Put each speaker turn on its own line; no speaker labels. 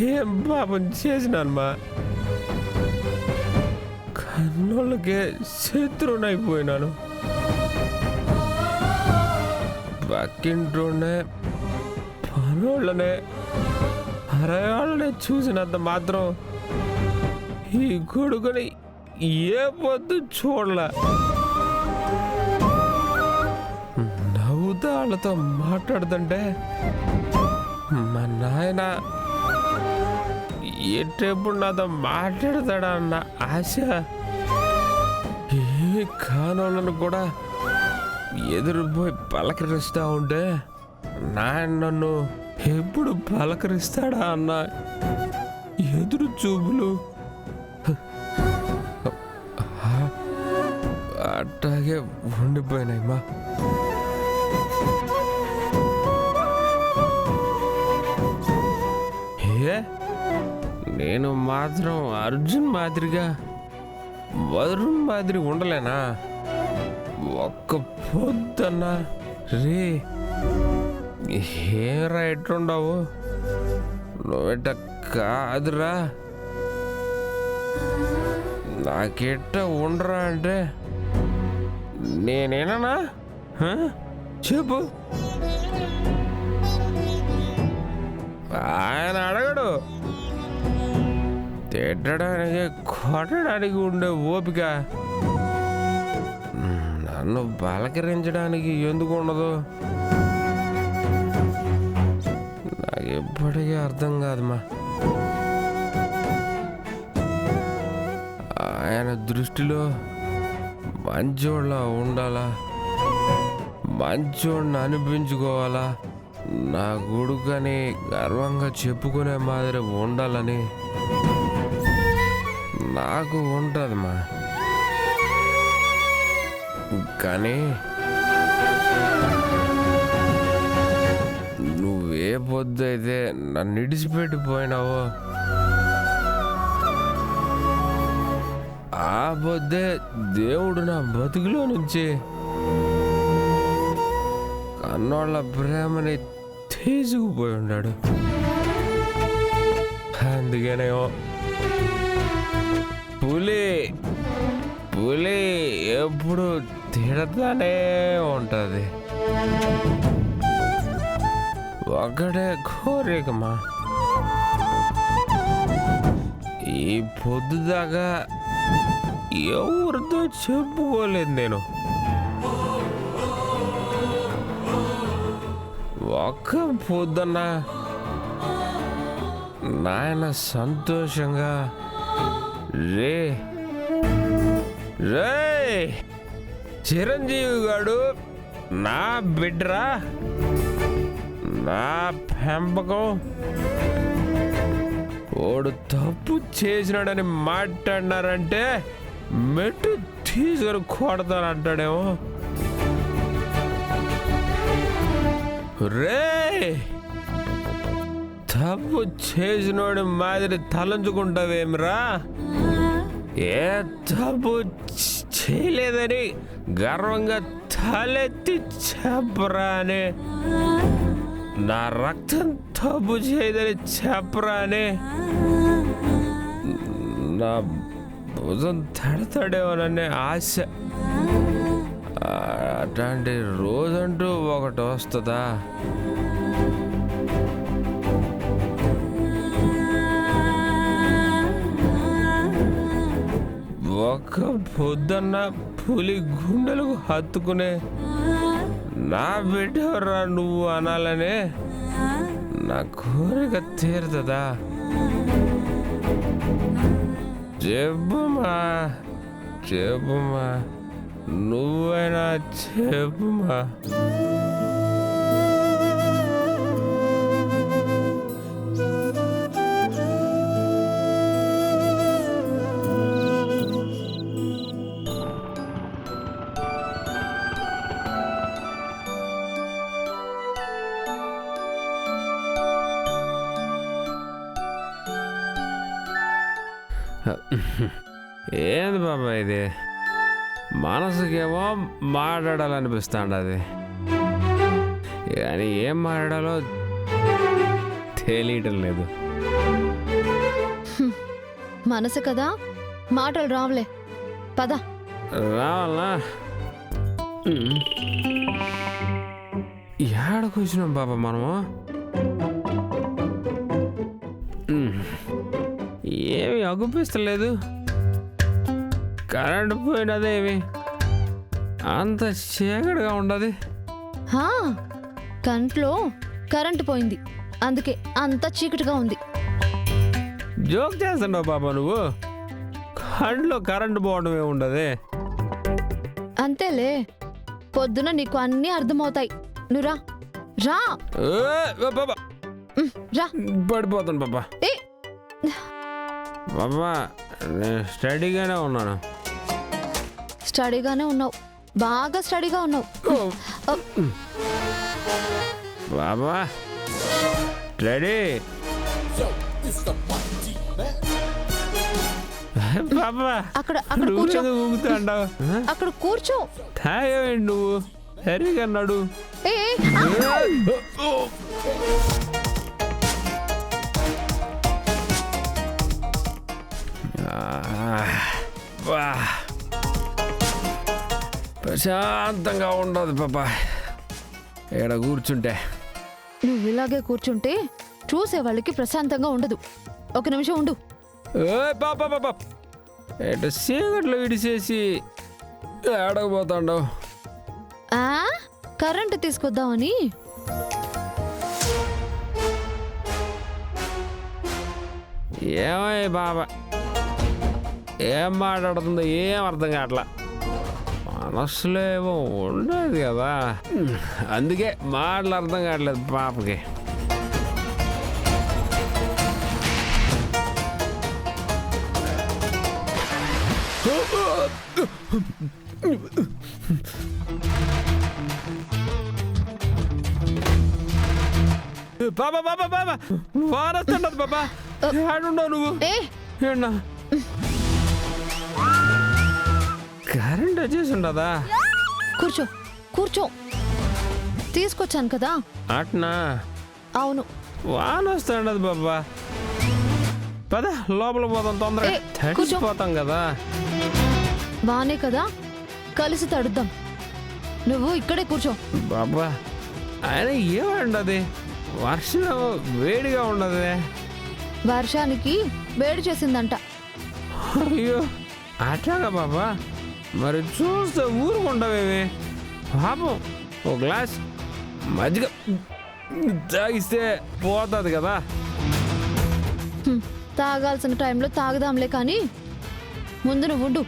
ఏం పాపం చేసినానమ్మా? కన్నోళ్ళకే శత్రువునైపోయినాను. పక్కింటోనే పనోళ్ళనే అరయాళ్ళనే చూసినంత మాత్రం ఈ కొడుకుని ఏ పొద్దు చూడలే. నవ్వుతా వాళ్ళతో మాట్లాడుతుంటే మా నాయన ఎట్టెప్పుడు నాతో మాట్లాడతాడా అన్న ఆశ. ఏ కానోళ్ళను కూడా ఎదురుపోయి పలకరిస్తూ ఉంటే నాయన నన్ను ఎప్పుడు పలకరిస్తాడా అన్న ఎదురు చూపులు అట్టాగే ఉండిపోయినాయమ్మా. నేను మాత్రం అర్జున్ మాదిరిగా వరుణ్ మాదిరి ఉండలేనా? ఒక్క పొద్దున్నా రే ఏరా ఎట్లుండవు నువ్వెట్ట కాదురా, నాకెట్ట ఉండరా అంటే నేనేనా చెప్పు. ఆయన అడగడు, తిట్టడానికి కొట్టడానికి ఉండే ఓపిక నన్ను పలకరించడానికి ఎందుకు ఉండదు? నాకు ఎప్పటికీ అర్థం కాదమ్మా. ఆయన దృష్టిలో మంచోళ్ళ ఉండాలా, మంచోడిని అనిపించుకోవాలా, నా కొడుకని గర్వంగా చెప్పుకునే మాదిరి ఉండాలని నాకు ఉంటుందమ్మా. కానీ నువ్వే పొద్దు అయితే నన్ను ఇడిచిపెట్టిపోయినావో ఆ పొద్దే దేవుడు నా బతుకులో నుంచి కన్నోళ్ళ ప్రేమని తీసుకుపోయి ఉన్నాడు. అందుకనేమో పులి పులి ఎప్పుడు తిడతానే ఉంటుంది. ఒకటే కోరికమ్మా, ఈ పొద్దు దాకా ఎవరితో చెప్పుకోలేదు నేను. ఒక్క పొద్దున్న నాయన సంతోషంగా రే రే చిరంజీవి గాడు నా బిడ్డరా, నా పెంపకం, వాడు తప్పు చేసినాడని మాట్లాడినారంటే మెట్టు తీసుకొని కొడతానంటాడేమో. రే తప్పు చేసినోడి మాదిరి తలంచుకుంటావేమిరా? ఏ తప్పు చేయలేదని గర్వంగా తలెత్తి చెప్పరా అని, నా రక్తం తప్పు చేయదని చెప్పరా అని నా భుజం తడతాడేమోననే ఆశ. అట్లాంటి రోజంటూ ఒకటి వస్తుందా? ఒక్క పొద్దున్న పులి గుండెలకు హత్తుకునే నా బిడ్డవరా నువ్వు అనాలనే నా కోరిక తీరుతుందా? చెప్పుమా చెప్పుమా, నువ్వైనా చెప్పుమా. ఏంది బాబా ఇది? మనసుకేమో మాట్లాడాలనిపిస్తాండది, కానీ ఏం మాట్లాడాలో తెలియటం లేదు.
మనసు కదా, మాటలు రావులే. పద.
రావాలా? ఏడకు వచ్చినాం బాబా మనము? ఏమి అగుపిస్తలేదు, కరెంట్ పోయినదేమి అంత చీకటిగా ఉండదు.
కంట్లో కరెంటు పోయింది, అందుకే అంత చీకటిగా ఉంది.
జోక్ చేస్తున్నావు బాబా నువ్వు. కంట్లో కరెంటు పోవడమే ఉండదు.
అంతేలే, పొద్దున నీకు అన్నీ అర్థమవుతాయి. నువ్వు రా రా.
బాబా
రా.
పడిపోతాను బాబా. బాబా నేను స్టడీగానే ఉన్నాను.
స్టడీగానే ఉన్నావు, బాగా స్టడీగా ఉన్నావు.
బాబా రెడీ. బాబా
అక్కడ కూర్చో.
ఊగుతాండావు.
అక్కడ కూర్చో.
తాగేవేంటి నువ్వు? సరిగా అన్నాడు. ప్రశాంతంగా ఉండదు పాపా ఇక్కడ కూర్చుంటే.
నువ్వు ఇలాగే కూర్చుంటే చూసే వాళ్ళకి ప్రశాంతంగా ఉండదు. ఒక నిమిషం ఉండు.
పాపా పాపా ఎటు చీకట్లో విడిచేసి ఏడకపోతాండవు.
కరెంటు తీసుకొద్దామని.
ఏమై బాబా ఏం మాట్లాడుతుందో ఏం అర్థం కావట్లా. మనసులో ఏమో ఉండదు కదా, అందుకే మాటలు అర్థం కావట్లేదు పాపకి. బాబా బాబా బాబా వారస్తుండదు బాబా. ఏడున్నావు నువ్వు? ఏడున్నా కరెంట్ వచ్చేసి ఉండదా?
కూర్చో కూర్చో, తీసుకొచ్చాను కదా.
అట్నా?
అవును.
వాన వస్తుండదు బాబా. పద లోపల పోతాం, తొందరగా తడిసిపోతాం కదా.
బానే కదా, కలిసి తడుద్దాం. నువ్వు ఇక్కడే కూర్చో.
బాబా ఆయన ఏమండది, వర్షం వేడిగా ఉండదు.
వర్షానికి వేడి చేసిందంట.
అయ్యో అట్లాగా బాబా, మరి చూస్తే ఊరుకుంటావేమి. పాపం ఒక గ్లాస్ మజ్జిగ తాగిస్తే పోతుంది కదా.
తాగాల్సిన టైంలో తాగుదాంలే, కానీ ముందు నువ్వు ఉండు.